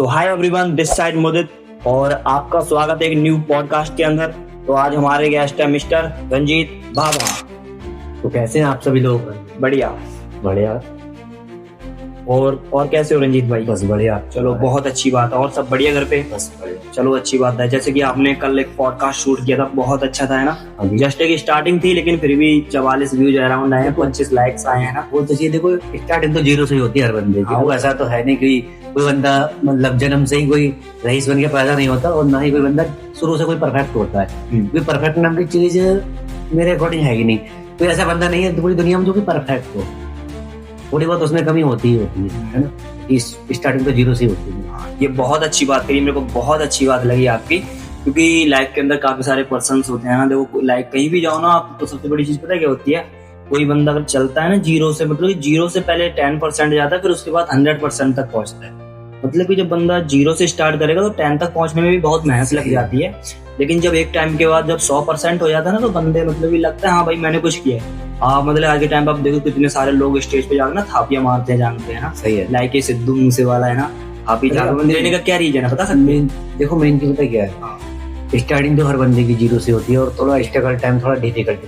तो hi everyone, this side मुदित और आपका स्वागत है एक न्यू पॉडकास्ट के अंदर। तो आज हमारे गेस्ट है मिस्टर रंजीत बाबा। तो कैसे हैं आप सभी लोग? बढ़िया बढ़िया। और कैसे हो रंजीत भाई? बस बढ़िया। चलो बहुत अच्छी बात है। और सब बढ़िया घर पे? बस बढ़िया। चलो अच्छी बात है। जैसे कि आपने कल एक पॉडकास्ट शूट किया था, बहुत अच्छा था, है ना? जस्ट एक स्टार्टिंग थी, लेकिन फिर भी 44 व्यूज अराउंड आए हैं, 25 लाइक्स आए हैं ना। वो तो ये देखो, स्टार्टिंग तो जीरो से ही होती है हर बंदे की। वो ऐसा तो है नहीं कि कोई बंदा मतलब जन्म से ही कोई रईस बन के पैदा नहीं होता, और ना ही कोई बंदा शुरू से कोई परफेक्ट होता है। कोई परफेक्ट नाम की चीज मेरे अकॉर्डिंग है ही नहीं। कोई ऐसा बंदा नहीं है पूरी दुनिया में जो कि परफेक्ट हो। थोड़ी बहुत उसमें कमी होती है ना। इस स्टार्टिंग तो जीरो से ही होती है। ये बहुत अच्छी बात कही, मेरे को बहुत अच्छी बात लगी आपकी, क्योंकि लाइफ के अंदर काफी सारे पर्सन्स होते हैं ना। देखो लाइफ कहीं भी जाओ ना आप, तो सबसे बड़ी चीज पता है क्या होती है? कोई बंदा अगर चलता है ना जीरो से, मतलब जीरो से पहले 10% जाता है, फिर उसके बाद 100% तक पहुंचता है। मतलब कि जब बंदा जीरो से स्टार्ट करेगा तो 10 तक पहुंचने में भी बहुत मेहनत लग जाती है। लेकिन जब एक टाइम के बाद जब 100% हो जाता है ना, तो बंदे मतलब लगता है हाँ भाई मैंने कुछ किया है। मतलब आज के टाइम पे आप देखो कितने सारे लोग स्टेज पे जाकर ना थापियां मारते हैं, जानते हैं ना? सही है। लाइक ये सिद्धू मूसेवाला है ना, थापी लेने का क्या रीजन है बता सकते हैं? देखो मेन चीज पता क्या है, स्टार्टिंग तो हर बंदे की जीरो से होती है, और थोड़ा स्ट्रगल टाइम थोड़ा डिफिकल्ट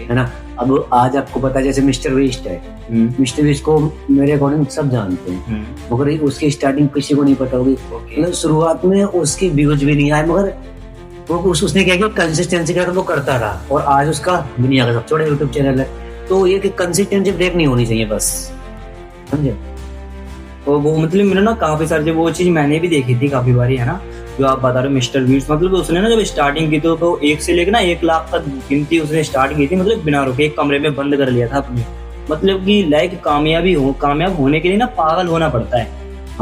है ना। अब आज आपको पता है जैसे मिस्टर बीस्ट है, मिस्टर बीस्ट को मेरे अकॉर्डिंग सब जानते हैं, मगर उसकी स्टार्टिंग किसी को नहीं पता होगी। मतलब शुरुआत में उसकी व्यूज भी नहीं आए, मगर वो उसने क्या किया, कंसिस्टेंसी का वो करता रहा, और आज उसका दुनिया का सबसे बड़ा यूट्यूब चैनल है। तो ये कि कंसिस्टेंसी ब्रेक नहीं होनी चाहिए, बस समझे। तो वो मतलब मेरा ना काफी सारे वो चीज मैंने भी देखी थी काफी बारी, है ना, जो आप बता रहे हो मिस्टर बीस्ट। मतलब उसने ना जब स्टार्टिंग की तो 1 से लेकर ना 1 लाख तक गिनती उसने स्टार्ट की थी, मतलब बिना रुके एक कमरे में बंद कर लिया था अपनी। मतलब कि लाइक कामयाब होने के लिए ना पागल होना पड़ता है,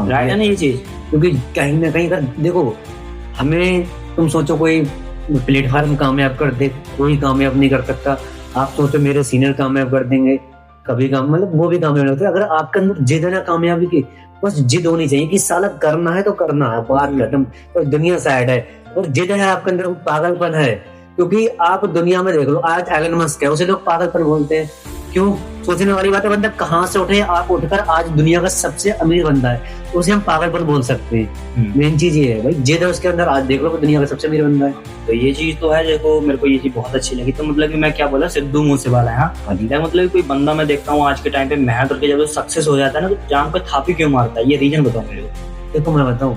राइट है ना ये चीज? क्योंकि कहीं ना कहीं देखो, हमें तुम सोचो कोई प्लेटफॉर्म कामयाब कर दे, कोई कामयाब नहीं कर सकता। आप सोचो मेरे सीनियर कामयाब कर देंगे, कभी काम मतलब वो भी कामयाब होते हैं। अगर आपके अंदर जिद है ना कामयाबी की, बस जिद होनी चाहिए कि साला करना है तो करना है, बात खत्म। तो दुनिया साइड है और जिद है आपके अंदर, पागलपन है। क्योंकि आप दुनिया में देख लो, आज एलन मस्क है, उसे लोग पागलपन बोलते हैं। क्यों? सोचने वाली बात है, बंदा कहाँ से उठे, आप उठकर आज दुनिया का सबसे अमीर बंदा है, तो उसे हम पागलपन बोल सकते हैं। मेन चीज ये है भाई, जिद है उसके अंदर। आज देख लो दुनिया का सबसे अमीर बंदा है। तो ये चीज तो है। देखो मेरे को ये चीज बहुत अच्छी लगी। तो मतलब कि मैं क्या बोला, सिद्धू मूसेवाला है। मतलब कोई बंदा मैं देखता हूँ आज के टाइम पे मेहनत करके जब सक्सेस हो जाता है ना, तो जान पे थापी क्यों मारता है? ये रीजन बताओ मेरे को। देखो मैं बताऊं,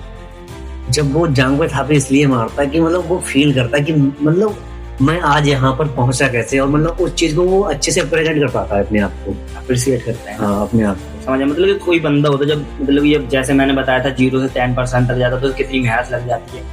जब वो जांग पे थापी इसलिए मारता है कि मतलब वो फील करता है कि मतलब मैं आज यहाँ पर पहुंचा कैसे, और मतलब उस चीज को वो अच्छे से प्रेजेंट कर पाता है, अपने आप को अप्रिशिएट करता है। हाँ, अपने आप को समझ। मतलब कि कोई बंदा होता है जब मतलब ये जैसे मैंने बताया था 0 से 10% तक जाता तो कितनी मेहनत लग जाती है,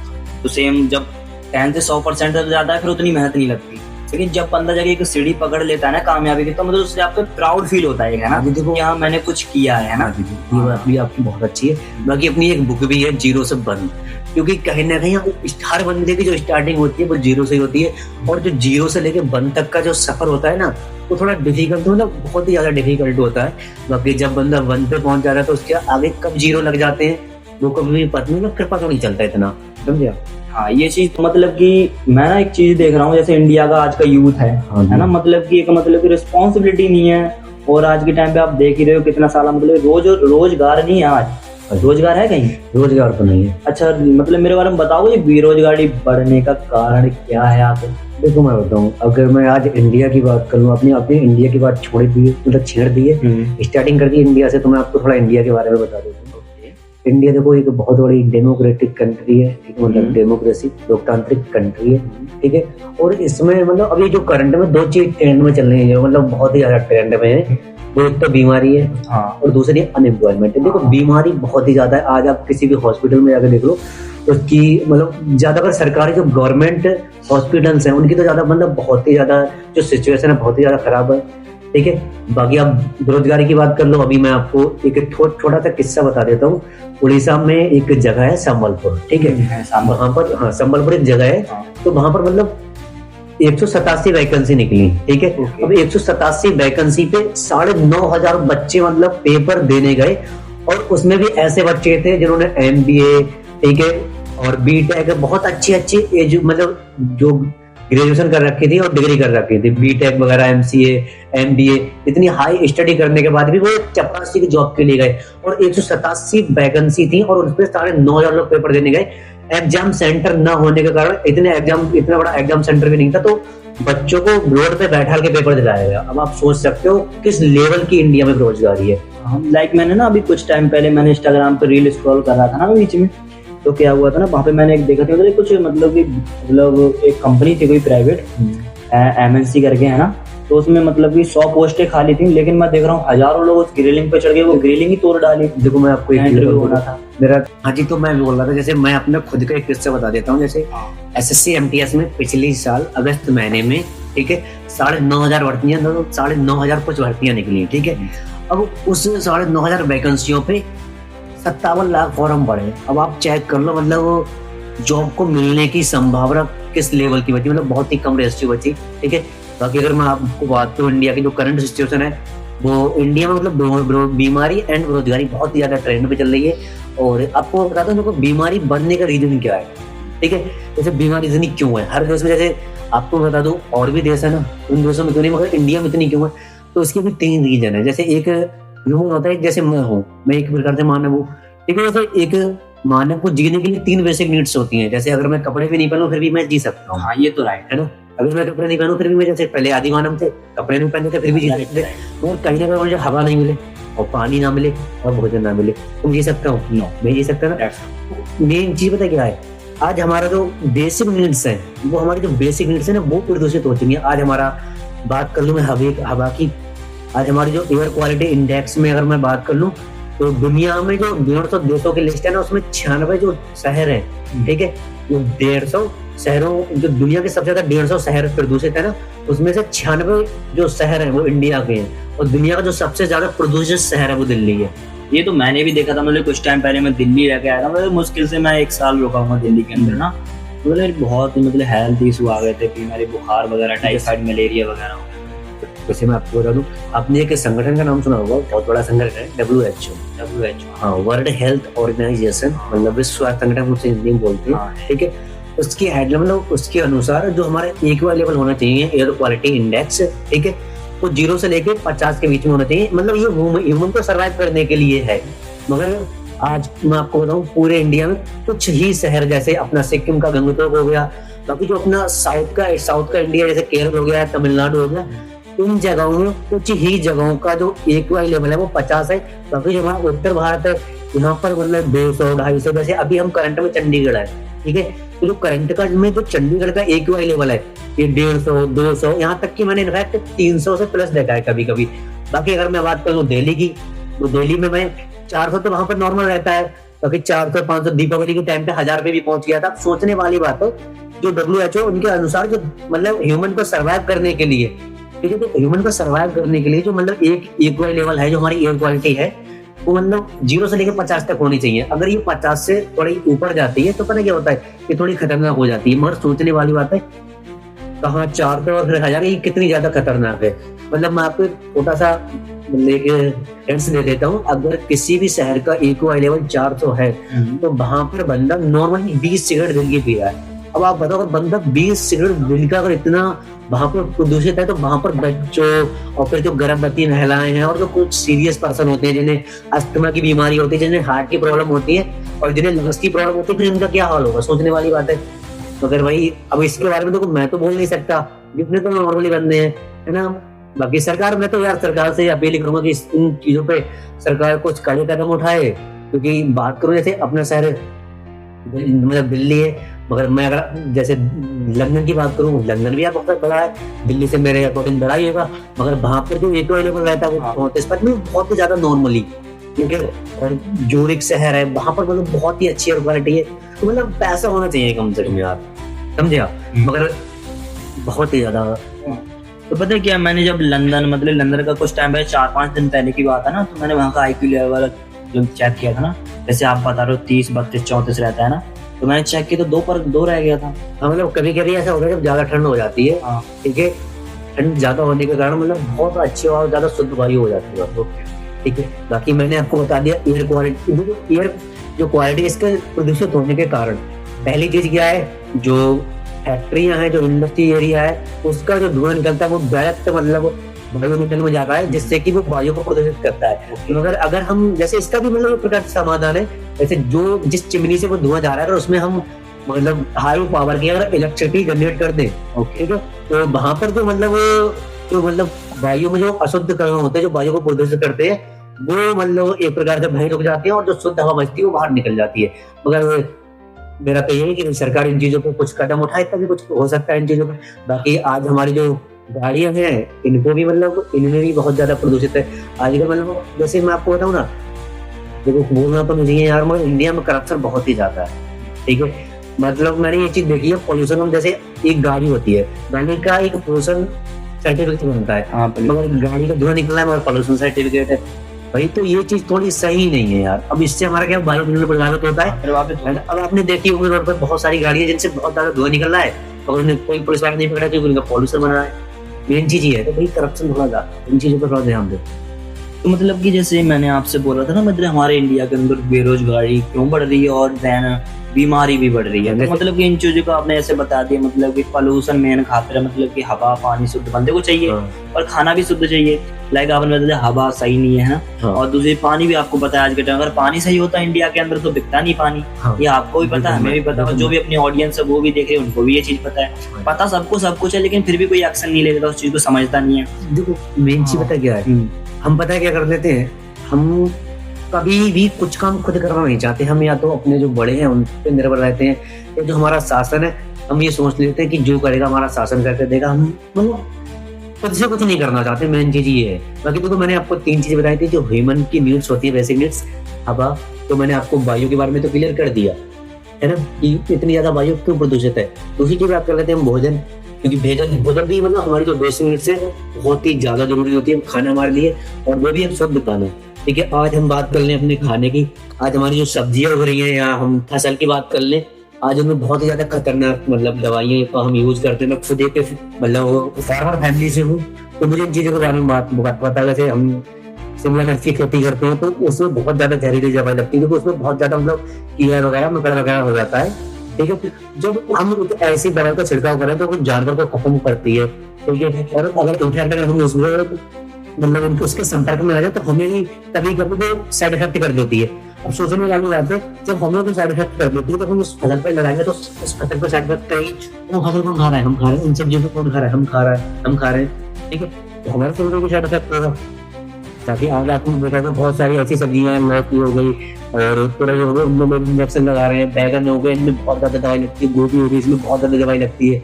तो सेम जब 10 से 100% तक जाता है फिर उतनी मेहनत नहीं लगती। लेकिन जब बंदा जाके एक सीढ़ी पकड़ लेता है ना कामयाबी की, तो मतलब उससे आपको प्राउड फील होता है ना, देखो यहाँ मैंने कुछ किया है ना। ये बात भी आपकी बहुत अच्छी है। बाकी अपनी एक बुक भी है, जीरो से बन, क्योंकि कहीं ना कहीं हर बंदे की जो स्टार्टिंग होती है वो जीरो से ही होती है, और जो जीरो से लेके बन तक का जो सफर होता है ना, वो थोड़ा डिफिकल्ट, मतलब बहुत ही ज्यादा डिफिकल्ट होता है। बाकी जब बंदा वन पे पहुंच जाता है तो उसके आगे कब जीरो लग जाते हैं वो कभी भी पता नहीं, कृपा तो नहीं चलता इतना, समझे। हाँ ये चीज तो मतलब कि मैं ना एक चीज देख रहा हूँ, जैसे इंडिया का आज का यूथ है ना, मतलब कि एक मतलब कि रिस्पॉन्सिबिलिटी नहीं है। और आज के टाइम पे आप देख ही रहे हो कितना साला मतलब रोजगार नहीं है। आज रोजगार है कहीं? रोजगार तो नहीं है। अच्छा मतलब मेरे बारे में बताओ, ये बेरोजगारी बढ़ने का कारण क्या है आप? देखो मैं बताऊं, अगर मैं आज इंडिया की बात करूं, अपने इंडिया की बात छोड़ दिए, मतलब छेड़ दिए, स्टार्टिंग कर दी इंडिया से, तो मैं आपको थोड़ा इंडिया के बारे में बता देता हूँ। इंडिया देखो एक बहुत बड़ी डेमोक्रेटिक कंट्री है, ठीक है, मतलब डेमोक्रेसी लोकतांत्रिक कंट्री है, ठीक है। और इसमें मतलब अभी जो करंट में 2 चीज ट्रेंड में चल रही है, मतलब बहुत ही ज्यादा ट्रेंड में है। वो एक तो बीमारी है, और दूसरी अनएम्प्लॉयमेंट है। देखो बीमारी बहुत ही ज्यादा है। आज आप किसी भी हॉस्पिटल में जाकर देख लो, उसकी मतलब ज्यादातर सरकारी जो गवर्नमेंट हॉस्पिटल्स हैं उनकी तो ज्यादा मतलब बहुत ही ज्यादा जो सिचुएशन है बहुत ही ज्यादा खराब है, ठीक है। बाकी आप बेरोजगारी की बात कर लो, अभी मैं आपको एक छोटा सा किस्सा बता देता हूँ। उड़ीसा में एक जगह है संबलपुर, ठीक है, वहां पर, हाँ संबलपुर एक जगह है, तो वहां पर मतलब 187 वैकेंसी निकली, ठीक है। अब 187 वैकेंसी पे 9,500 बच्चे मतलब पेपर देने गए, और उसमें भी ऐसे बच्चे थे जिन्होंने MBA, ठीक है, और BTech, बहुत अच्छी एज मतलब जो ग्रेजुएशन कर रखी थी और डिग्री कर रखी थी, बीटेक वगैरह, एमसीए, एमबीए, इतनी हाई स्टडी करने के बाद भी वो चपरासी की जॉब के लिए गए और 187 वैकेंसी थी और उसमें 9,500 लोग पेपर देने गए। एग्जाम सेंटर न होने के कारण इतना बड़ा एग्जाम सेंटर भी नहीं था, तो बच्चों को रोड पे बैठा के पेपर दिलाया गया। अब आप सोच सकते हो किस लेवल की इंडिया में बेरोजगारी है। लाइक मैंने ना अभी कुछ टाइम पहले मैंने इंस्टाग्राम पे रील स्क्रॉल कर रहा था ना बीच में, तो क्या हुआ था ना, वहाँ पे मैंने एक देखा था मतलब कुछ मतलब एक कंपनी थी कोई प्राइवेट एमएनसी करके है ना, तो उसमें मतलब कि 100 पोस्टें खाली थी, लेकिन मैं देख रहा हूँ हजारों लोग उस ग्रिलिंग पे चढ़ गए, वो ग्रिलिंग ही तोड़ डाली। देखो मैं आपको एक इंटरव्यू होना था मेरा। हाँ जी, तो मैं बोल रहा था, जैसे मैं अपने खुद का एक किस्सा बता देता हूँ। जैसे एसएससी एमटीएस में पिछले साल अगस्त महीने में, ठीक है, 9,500 भर्तियां, 9,500 कुछ भर्तियां निकली, ठीक है। अब उस 9,500 वैकेंसियों पे 57 लाख फॉर्म पड़े। अब आप चेक कर लो, मतलब जॉब को मिलने की संभावना किस लेवल की बची, मतलब बहुत ही कम रेशियो बची, ठीक है। बाकी अगर मैं आपको बात करूँ इंडिया की जो करंट सिचुएशन है, वो इंडिया में मतलब बीमारी एंड बेरोजगारी बहुत ही ज्यादा ट्रेंड पे चल रही है। और आपको बताता हूँ बीमारी बढ़ने का रीजन क्या है, ठीक है। जैसे बीमारी इतनी क्यों है हर देश में, जैसे आपको बता दूं और भी देश है ना, उन देशों में क्यों नहीं, मगर इंडिया में इतनी क्यों है, तो इसके भी 3 रीजन है। जैसे एक ह्यूमन होता है, जैसे मैं एक प्रकार से मानव हूँ, ठीक है। जैसे एक मानव को जीने के लिए 3 बेसिक नीड्स होती हैं। जैसे अगर मैं कपड़े भी नहीं पहनूं फिर भी मैं जी सकता हूँ। हाँ ये तो राइट है ना। अगर मैं कपड़े नहीं पहनूं फिर भी मैं, जैसे पहले आदि मानव थे, कपड़े नहीं पहनते थे फिर भी जी सकते थे, और कहीं ना कहीं मुझे हवा नहीं मिले और पानी ना मिले और भोजन ना मिले तो जी सकता हूँ? नो, मैं जी सकता ना। मेन चीज पता क्या है, आज हमारा जो बेसिक नीड्स है, वो हमारी जो बेसिक नीड्स है ना, वो प्रदूषित हो चुकी है। आज हमारा बात कर लूं मैं हवा की, आज हमारी जो एयर क्वालिटी इंडेक्स में अगर मैं बात कर लूं, तो दुनिया में जो 150 देशों की लिस्ट है ना, उसमें 96 जो शहर है, ठीक है, जो 150 शहरों, जो दुनिया के सबसे ज्यादा 150 शहर प्रदूषित है ना, उसमें से 96 जो शहर है वो इंडिया के हैं। और दुनिया का जो सबसे ज्यादा प्रदूषित शहर है वो दिल्ली है। ये तो मैंने भी देखा था, मतलब कुछ टाइम पहले मैं दिल्ली रह के आया था, मतलब मुश्किल से मैं 1 साल रुका हूँ दिल्ली के अंदर ना, मतलब बहुत मतलब हेल्थ इशू आ गए थे, बीमारी, बुखार वगैरह, टाइफाइड, मलेरिया वगैरह। वैसे मैं आपको बता दूं, आपने एक संगठन का नाम सुना होगा, बहुत बड़ा संगठन है, WHO। हाँ, वर्ल्ड हेल्थ ऑर्गेनाइजेशन, मतलब विश्व स्वास्थ्य संगठन उसे हिंदी में बोलते हैं, ठीक है। उसकी हेडलाइन, मतलब उसके अनुसार जो हमारा एक्वा लेवल होना चाहिए एयर क्वालिटी इंडेक्स, ठीक है, वो 0 से लेके 50 के बीच में होना चाहिए। मतलब ये ह्यूमन को सर्वाइव करने के लिए है। मगर आज मैं आपको बताऊं, पूरे इंडिया में कुछ ही शहर, जैसे अपना सिक्किम का गंगटोक हो गया, बाकी जो अपना साउथ का इंडिया, जैसे केरल हो गया, तमिलनाडु हो गया, इन जगहों में कुछ ही जगहों का जो एक्वाई लेवल है वो 50 है। बाकी जो हमारा उत्तर भारत है, यहाँ पर मतलब 150, 250। जैसे अभी हम करंट में चंडीगढ़ है, ठीक है, तो जो करंट का में जो चंडीगढ़ का एक्वाई लेवल है ये 150, 200, यहाँ तक कि मैंने इनफैक्ट 300 से प्लस देखा है कभी कभी। बाकी अगर मैं बात करूँ दिल्ली की, तो दिल्ली में मैं 400 तो वहां पर नॉर्मल रहता है, बाकी 400, 500 दीपावली के टाइम पे 1000 पे भी पहुंच गया था। सोचने वाली बात है, जो WHO उनके अनुसार जो मतलब ह्यूमन को सर्वाइव करने के लिए, ठीक है, तो ह्यूमन को सर्वाइव करने के लिए जो मतलब एक एक्वाई लेवल है, जो हमारी एयर क्वालिटी है, वो मतलब 0 से लेकर 50 तक होनी चाहिए। अगर ये 50 से थोड़ी ऊपर जाती है तो पता क्या होता है, ये थोड़ी खतरनाक हो जाती है। मगर सोचने वाली बात है, कहाँ 400 और 1000, ये कितनी ज्यादा खतरनाक है। मतलब मैं आपको छोटा सा लेके हिंट्स दे देता हूँ। अगर किसी भी शहर का एक्वाई लेवल 400 है, तो वहां पर बंदा नॉर्मली 20 सिगरेट दिन की पी रहा है। अब आप बताओ, अगर बंदा 20 सिगरेट दिन का अगर इतना वहां पर प्रदूषित है, तो वहां पर बच्चों और फिर जो गर्भवती महिलाएं हैं और जो कुछ सीरियस पर्सन होते हैं, जिन्हें अस्थमा की बीमारी होती है, जिन्हें हार्ट की प्रॉब्लम होती है और जिन्हें लंग्स की प्रॉब्लम होती है, फिर इनका क्या हाल होगा, सोचने वाली बात है। मगर भाई अब इसके बारे में तो मैं तो बोल नहीं सकता, जितने तो नॉर्मली बंदे हैं, है ना। बाकी सरकार, मैं तो यार सरकार से अपील करूंगा कि इन चीजों पे सरकार कुछ कड़े कदम उठाए। क्योंकि बात करूं, जैसे अपना शहर मतलब दिल्ली है, मगर मैं अगर जैसे लंदन की बात करूं, लंदन भी बहुत बड़ा है, दिल्ली से मेरे अकॉर्डिंग बड़ा ही होगा, मगर वहां पर जो एक्वाई लेवल रहता है वो 34 पर बहुत ही ज्यादा नॉर्मली। क्योंकि जोरिक शहर है, वहां पर मतलब बहुत ही अच्छी क्वालिटी है। तो मतलब पैसा होना चाहिए कम से कम यार, समझे आप। मगर बहुत ही ज्यादा। तो पता है क्या, मैंने जब लंदन का कुछ टाइम पहले, 4-5 दिन पहले की बात है ना, तो मैंने वहाँ का IQ लेवल जो चेक किया था ना, जैसे आप बता रहे हो 30, 32, 34 रहता है ना, तो मैंने चेक किया तो 2 पर 2 रह गया था। हाँ, मतलब कभी कभी ऐसा होता है जब ज्यादा ठंड हो जाती है, ठीक है, ठंड ज्यादा होने के कारण मतलब बहुत अच्छी और ज्यादा शुद्ध वायु हो जाती है, ठीक है। बाकी मैंने आपको बता दिया एयर क्वालिटी, एयर जो क्वालिटी इसके प्रदूषित होने के कारण, पहली चीज क्या है, जो फैक्ट्रियां हैं, जो इंडस्ट्री एरिया है, उसका जो धुआं निकलता है वो डायरेक्ट मतलब वायुमंडल में जाता है, जिससे कि वो वायु को प्रदूषित करता है। मगर अगर हम जैसे इसका भी मतलब एक प्रकार से समाधान है, जैसे जो जिस चिमनी से वो धुआं जा रहा है, अगर उसमें हम मतलब हाई पावर की अगर इलेक्ट्रिसिटी जनरेट कर दें, ओके, तो वहां पर जो मतलब वायु में जो अशुद्ध कण होते हैं, जो वायु को प्रदूषित करते हैं, वो मतलब एक प्रकार से वहीं रुक जाती है और जो शुद्ध हवा बचती है वो बाहर निकल जाती है। मगर मेरा तो यही है कि सरकार इन चीजों पे कुछ कदम उठाए, तभी कुछ हो सकता है इन चीजों पे। बाकी आज हमारी जो गाड़ियां हैं, इनको भी मतलब इनमें भी बहुत ज्यादा प्रदूषित है आजकल। मतलब जैसे मैं आपको बताऊं ना, देखो बोलना तो मुझे यार, मगर इंडिया में करप्शन बहुत ही ज्यादा है, ठीक है। मतलब मैंने ये चीज देखी है, पोल्यूशन में जैसे एक गाड़ी होती है, गाड़ी का एक पोल्यूशन सर्टिफिकेट बनता है, मगर गाड़ी का धुआं निकला है मगर पोल्यूशन सर्टिफिकेट है भाई। तो ये चीज थोड़ी सही नहीं है यार। अब इससे हमारा क्या वायुमंडल प्रभावित होता है। अब आपने देखी होगी रोड पर बहुत सारी गाड़ियां जिनसे बहुत ज्यादा धुआं निकल रहा है, और उन्हें कोई पुलिस वाला नहीं पकड़ा क्योंकि उनका पोल्यूशन बना है। मेन चीज ये है, तो भाई करप्शन थोड़ा ज्यादा, इन चीजों पर थोड़ा ध्यान दो। तो मतलब कि जैसे मैंने आपसे बोला था ना, मतलब हमारे इंडिया के अंदर बेरोजगारी क्यों बढ़ रही है और देन बीमारी भी बढ़ रही है। तो मतलब कि इन चीजों को आपने ऐसे बता दिया, मतलब कि पोल्यूशन मेन खातिर, मतलब कि हवा पानी शुद्ध बंदे को चाहिए और खाना भी शुद्ध चाहिए। लाइक आपने बताया हवा सही नहीं है ना, और दूसरी पानी भी आपको पता है आज के टाइम अगर पानी सही होता है इंडिया के अंदर तो बिकता नहीं पानी। ये आपको भी पता है, हमें भी पता है, जो भी अपनी ऑडियंस है वो भी देख रहे हैं, उनको भी ये चीज पता है। पता सबको सब कुछ है, लेकिन फिर भी कोई एक्शन नहीं लेता, उस चीज को समझता नहीं है। देखो मेन चीज पता क्या है, हम पता है क्या कर देते हैं, हम कभी भी कुछ काम खुद करना नहीं चाहते। हम या तो अपने जो बड़े हैं उन पे निर्भर रहते हैं, या जो हमारा शासन है हम ये सोच लेते हैं कि जो करेगा हमारा शासन करके देगा, हम मतलब खुद से कुछ नहीं करना चाहते। मेन चीज ये है। बाकी तो मैंने आपको 3 चीजें बताई थी जो ह्यूमन की नीड्स होती है, बेसिक नीड्स। हवा तो मैंने आपको वायु के बारे में तो क्लियर कर दिया है ना, कि इतनी ज्यादा वायु क्यों प्रदूषित है। दूसरी चीज बात कर लेते हैं हम भोजन, क्योंकि भोजन भी मतलब हमारी जो बेसिक नीड्स है बहुत ही ज्यादा जरूरी होती है खाना हमारे लिए, और वो भी हम शुद्ध खाना। ठीक है, आज हम बात कर लें अपने खाने की। आज हमारी जो सब्जियां हो रही हैं, या हम फसल की बात कर लें, आज उनमें बहुत ही ज्यादा खतरनाक मतलब दवाइयां तो हम यूज करते हैं। मैं खुद एक मतलब फार्मर फैमिली से हूँ, तो मुझे इन चीजों के बारे में बात पता है। जैसे हम शिमला मिर्च की खेती करते हैं तो उसमें बहुत ज्यादा जहरीली दवाई लगती है, क्योंकि उसमें बहुत ज्यादा मतलब कीड़ा वगैरह मकड़ वगैरह हो जाता है। ठीक है, जब हम ऐसी दवाई का छिड़काव करें तो जानवर को खत्म करती है। ठीक है, और अगर हम उसमें मतलब उसके संपर्क में आ जाए तो हमें कभी कभी साइड इफेक्ट कर देती है। अब सोचने में जाने जाते हैं, जब हमें कोई साइड इफेक्ट कर देती है तो हम उस फसल पर लगाएंगे तो उस फसल पर साइड इफेक्ट करेंगे। वो फसल कौन खा रहा है? हम खा रहे हैं। उन सब्जियों को कौन खा रहा है? हम खा रहे हैं। ठीक है, तो हमारे शरीर को साइड इफेक्ट होगा। ताकि आज आपको देखा तो बहुत सारी ऐसी सब्जियां लौकी हो गई और तरह हो गए, उनमें इंजेक्शन लगा रहे हैं। बैगन हो गए, इनमें बहुत ज्यादा दवाई लगती है। गोभी हो गई, इसमें बहुत ज्यादा दवाई लगती है।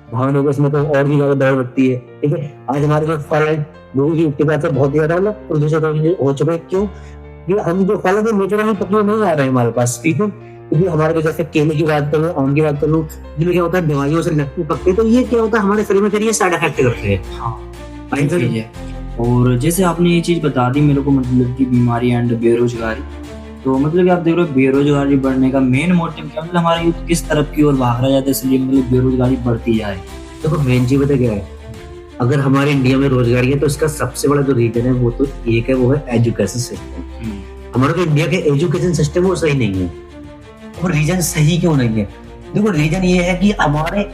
धान हो गया, इसमें तो और भी ज्यादा दवाई लगती है। ठीक है, आज हमारे पास फल है, वो भी बहुत ही ज्यादा प्रदूषित हो चुके हैं। क्यों? हम जो फल है नेचुरली पकड़े नहीं आ रहे हैं हमारे पास। ठीक है, क्योंकि हमारे को जैसे केले की बात करूँ, आम की बात करूँ, जिनमें क्या होता है दवाइयों से लगते पकते, तो ये क्या होता है हमारे शरीर में फिर ये साइड इफेक्ट करते हैं। और जैसे आपने ये चीज बता दी मेरे को, मतलब की बीमारी एंड बेरोजगारी, तो मतलब कि आप देख रहे हो बेरोजगारी बढ़ने का मेन मोटिव क्या, मतलब हमारा यूथ किस तरफ की ओर भाग रहा है, इसलिए मतलब बेरोजगारी बढ़ती जाए। देखो मेन चीज पता क्या है, अगर हमारे इंडिया में रोजगारी है तो इसका सबसे बड़ा जो रीजन है वो तो एक है, वो है एजुकेशन सिस्टम। हमारा जो इंडिया के एजुकेशन सिस्टम वो सही नहीं है। और रीजन सही क्यों नहीं है? देखो रीजन ये है कि हमारे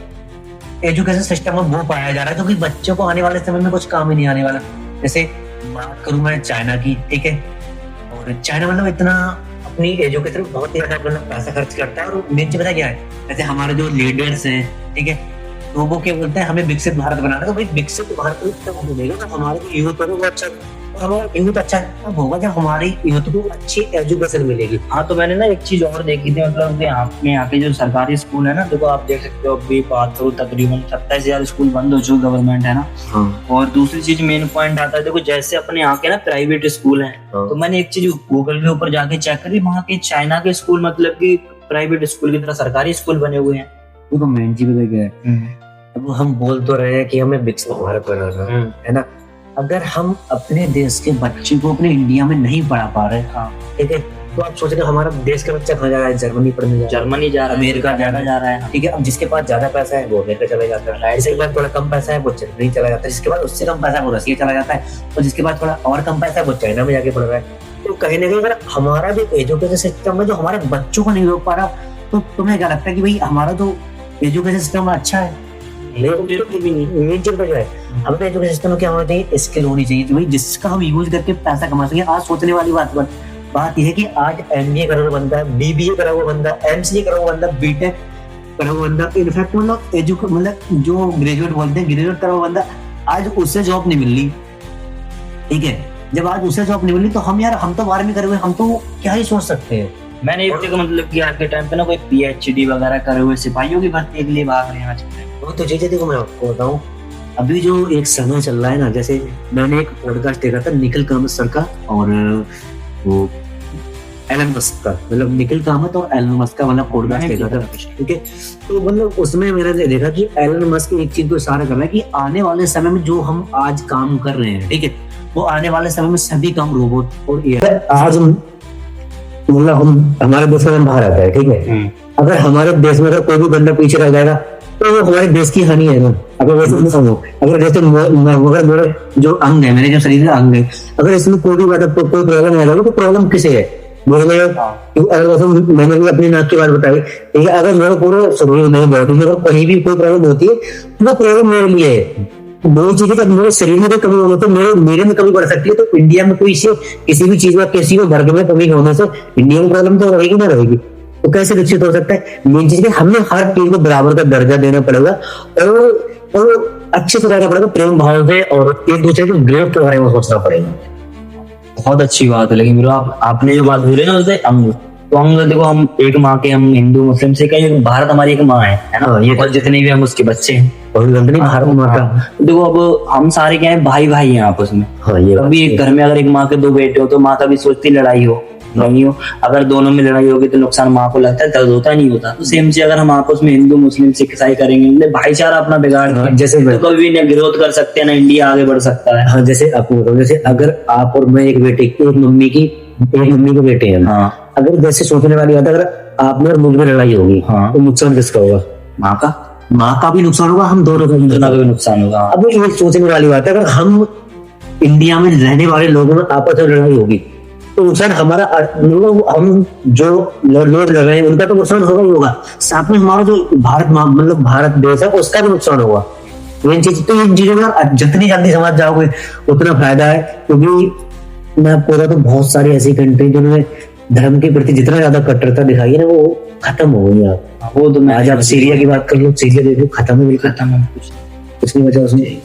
एजुकेशन सिस्टम में वो पाया जा रहा है जो कि बच्चों को आने वाले समय में कुछ काम ही नहीं आने वाला। जैसे बात करूं मैं चाइना की, ठीक है, और चाइना मतलब इतना अपनी एजुकेशन बहुत ही ज्यादा मतलब पैसा खर्च करता है। और मेन चीज पता क्या है, जैसे हमारे जो लीडर्स हैं, ठीक है, तो वो क्या बोलते हैं हमें विकसित भारत बनाना है। तो भाई विकसित भारत तब बनेगा ना हमारे यूथ को वो अच्छा, हमारा यूथ अच्छा तब होगा जब हमारी यूथ को अच्छी एजुकेशन मिलेगी। हाँ, तो मैंने ना एक चीज और देखी थी, मतलब यहाँ के जो सरकारी स्कूल है ना, देखो आप देख सकते हो अभी बात करो तकरीबन 27,000 स्कूल बंद हो चुके गवर्नमेंट है ना। हाँ। और दूसरी चीज मेन पॉइंट आता है, देखो जैसे अपने यहाँ के ना प्राइवेट स्कूल हैं, तो मैंने एक चीज गूगल के ऊपर जाके चेक करी, वहाँ के चाइना के स्कूल मतलब की प्राइवेट स्कूल की तरह सरकारी स्कूल बने हुए हैं। देखो मेन चीज क्या है, अब हम बोल तो रहे हैं कि हमें विकसित भारत बनाना है ना, अगर हम अपने देश के बच्चे को अपने इंडिया में नहीं पढ़ा पा रहे, ठीक है, तो आप सोच रहे हमारा देश का बच्चा कहाँ जा रहा है? जर्मनी पढ़ने जा रहा है, जर्मनी जा रहा है, अमेरिका ज्यादा जा रहा है। ठीक है, अब जिसके पास ज्यादा पैसा है वो अमेरिका चला जाता है, जिसके पास थोड़ा कम पैसा है वो जर्मनी चला जाता है, जिसके पास उससे कम पैसा है वो रसिया चला जाता है, और जिसके पास थोड़ा और कम पैसा है वो चाइना में जाके पढ़ रहा है। तो कहीं ना कहीं अगर हमारा जो एजुकेशन सिस्टम है जो हमारे बच्चों को नहीं रोक पा रहा, तो तुम्हें क्या लगता है कि भाई हमारा जो एजुकेशन सिस्टम अच्छा है, मेन चीज तो है अपने एजुकेशन सिस्टम में क्या होना चाहिए, स्किल होनी चाहिए भाई जिसका हम यूज करके पैसा कमा सके। आज सोचने वाली बात यह है कि आज MBA करा हुआ बंदा है, BBA करा हुआ बंदा, MCA करा हुआ बंदा, BTech करा हुआ बंदा, इनफैक्ट मतलब जो ग्रेजुएट बोलते हैं, ग्रेजुएट करा हुआ बंदा, आज उससे जॉब नहीं मिल रही। ठीक है, जब आज उससे जॉब नहीं मिल रही तो हम तो 12वीं करे हुए, हम तो क्या ही सोच सकते हैं। मैंने एक देखा मतलब कि आज के टाइम पे ना कोई PhD वगैरह करे हुए सिपाहियों की भर्ती के लिए भाग रहे हैं आजकल। वो तो चीजें देखो, मैं आपको बताऊं, अभी जो एक समय चल रहा है ना, जैसे मैंने एक पॉडकास्ट देखा था निखिल कामत सर का और वो एलन मस्क का, मतलब निखिल कामत और एलन मस्क का वाला पॉडकास्ट देखा था। ठीक है, तो मतलब उसमें मैंने देखा कि एलन मस्क एक चीज को इशारा कर रहा है कि आने वाले समय में जो हम आज काम कर रहे हैं, ठीक है, वो आने वाले समय में सभी काम रोबोट और AI। आज मतलब हम हमारे देश में बाहर आता है, ठीक है, अगर हमारे देश में अगर कोई भी बंदा पीछे रह जाएगा तो वो हमारे देश की हानि है ना। अगर वैसे अगर जैसे मेरे जो अंग है, मेरे जो शरीर का अंग है, अगर इसमें कोई भी कोई प्रॉब्लम आ जाएगा तो प्रॉब्लम किसे है, मैंने भी अपनी नाक की बात बताई। ठीक है, अगर मेरा पूरा शरीर नहीं बैठे, अगर कहीं भी कोई प्रॉब्लम होती है तो वो प्रॉब्लम मेरे लिए है। दो चीजें, अगर मेरे शरीर में कोई कमी होने तो मेरे में कमी बढ़ सकती है, तो इंडिया में कोई किसी भी चीज में किसी को वर्ग में कमी होने से इंडिया में प्रॉब्लम तो रहेगी ना रहेगी। तो कैसे विकसित हो सकता है? मेन चीज हमें हर चीज को बराबर का दर्जा देना पड़ेगा और अच्छे से रहना पड़ेगा, प्रेम भाव से, और एक दूसरे के ग्रेड के बारे में सोचना पड़ेगा। बहुत अच्छी बात है। लेकिन आपने जो बात बोली ना जैसे अंग, तो अंग देखो, हम एक माँ के, हम हिंदू मुस्लिम से कहीं, भारत हमारी एक माँ है ना, ये और जितने भी हम उसके बच्चे हैं भारत माँ का। देखो अब हम सारे क्या है, भाई भाई हैं आपस में। अभी एक घर में अगर एक माँ के 2 बेटे हो तो माँ कभी सोचती लड़ाई हो नहीं हो, अगर दोनों में लड़ाई होगी तो नुकसान माँ को लगता है, दर्द होता नहीं होता। तो सेम से अगर हम आपस में हिंदू मुस्लिम सिख ईसाई करेंगे, भाईचारा अपना बिगाड़ जैसे तो कभी ना विरोध कर सकते हैं ना इंडिया आगे बढ़ सकता है। हाँ, जैसे आपको बताऊं, जैसे अगर आप और मैं एक मम्मी के बेटे हैं, हाँ, अगर जैसे सोचने वाली बात है, अगर आप में और मुझ में लड़ाई होगी, हाँ, तो नुकसान किसका होगा? माँ का भी नुकसान होगा, हम दोनों का भी नुकसान होगा। अब ये सोचने वाली बात है, अगर हम इंडिया में रहने वाले लोगों में आपस में लड़ाई होगी तो नुकसान हमारा, मतलब हम जो लोग लड़ रहे हैं उनका तो नुकसान होगा ही होगा, साथ में हमारा जो भारत देश है उसका भी नुकसान होगा। मेन चीज तो इन चीजों का जितनी जल्दी समझ जाओगे उतना फायदा है, क्योंकि मैं आपको बताता हूँ बहुत सारी ऐसी कंट्री जिन्होंने धर्म के प्रति जितना ज्यादा कट्टरता दिखाई है ना, वो खत्म हो गई। आप वो तो मैं आज आप सीरिया की बात कर लो, सीरिया देखो खत्म है, बिल्कुल खत्म है, कुछ नहीं बचा उसमें।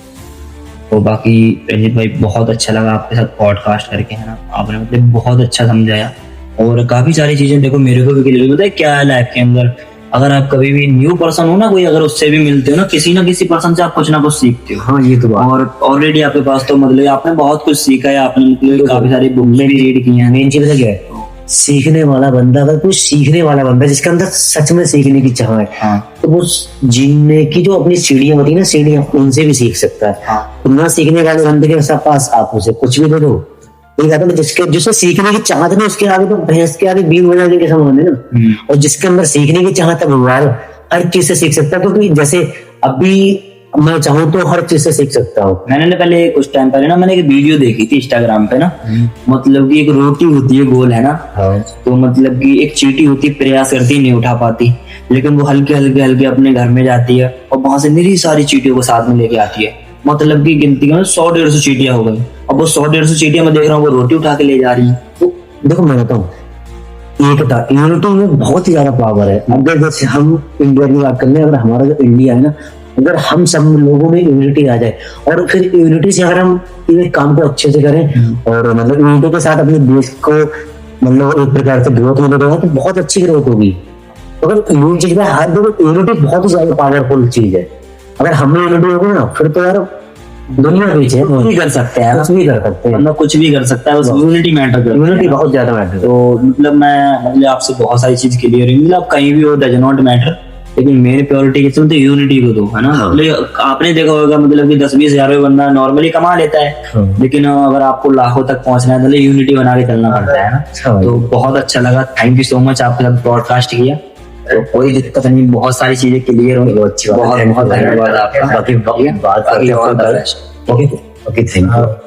तो बाकी रंजीत भाई बहुत अच्छा लगा आपके साथ पॉडकास्ट करके, है ना, आपने मतलब बहुत अच्छा समझाया और काफी सारी चीजें देखो मेरे को भी क्लियर होता है क्या है लाइफ के अंदर। अगर आप कभी भी न्यू पर्सन हो ना कोई, अगर उससे भी मिलते हो ना, किसी ना किसी पर्सन से आप कुछ ना कुछ सीखते हो। हाँ, ये तो और ऑलरेडी आपके पास तो मतलब आपने बहुत कुछ सीखा है, आपने मतलब काफी सारी बुक में भी रीड की है। मेन चीज क्या है, सीखने वाला बंदा, अगर कोई सीखने वाला बंदा जिसके अंदर सच में सीखने की चाह है, हाँ, तो वो जीने की जो अपनी सीढ़ियां होती है ना, सीढ़ियां उनसे भी सीख सकता है। हाँ, तो ना सीखने वाले बंदे के पास आप उसे कुछ भी दे दो, जिससे सीखने की चाहत है उसके आगे तो भैंस के आगे बीन बजाने के समान है ना। और जिसके अंदर सीखने की चाहत है वो हर चीज से सीख सकता है, क्योंकि जैसे अभी मैं चाहूँ तो हर चीज से सीख सकता हूँ। मैंने पहले कुछ टाइम पहले ना मैंने एक वीडियो देखी थी इंस्टाग्राम पे ना, मतलब कि एक रोटी होती है गोल, है ना, तो मतलब कि एक चींटी होती, प्रयास करती नहीं उठा पाती, लेकिन वो हल्के हल्के अपने घर में जाती है और वहां से मेरी सारी चींटियों को साथ में लेके आती है। मतलब की गिनती में 100-150 चींटियां हो गई। अब वो 100-150 चींटियां मैं देख रहा हूँ वो रोटी उठा के ले जा रही है। तो देखो मैं बताऊँ, यूनिटी में बहुत ही ज्यादा पावर है। अगर जैसे हम इंडिया की बात करते हैं, अगर हमारा जो इंडिया है ना, अगर हम सब लोगों में यूनिटी आ जाए और फिर यूनिटी से अगर हम एक काम को अच्छे से करें और मतलब यूनिटी के साथ अपने देश को मतलब एक प्रकार से ग्रोथ में देगा तो बहुत अच्छी ग्रोथ होगी। तो अगर यूनिटी चीज में हाथ दो, यूनिटी बहुत ही ज्यादा पावरफुल चीज है। अगर हम यूनिटी होगी ना, फिर तो यार दुनिया पीछे कुछ भी कर सकते हैं, कुछ भी कर सकते हैं, मतलब कुछ भी कर सकता है, बस यूनिटी मैटर करती है। यूनिटी बहुत ज्यादा मैटर। तो मतलब मैं आपसे बहुत सारी चीज क्लियर है, मतलब कहीं भी हो डज नॉट मैटर, लेकिन मेन प्योरिटी किस में तो यूनिटी को दो, है ना। मतलब आपने देखा होगा मतलब कि 10-20 हजार में बंदा नॉर्मली कमा लेता है, लेकिन अगर आपको लाखों तक पहुंचना है तो यूनिटी बना के चलना पड़ता है ना। तो बहुत अच्छा लगा, थैंक यू सो मच, आपके साथ ब्रॉडकास्ट किया, तो कोई दिक्कत नहीं, बहुत सारी चीजें क्लियर हुई, बहुत धन्यवाद आपका। बाकी बात, ओके थैंक यू।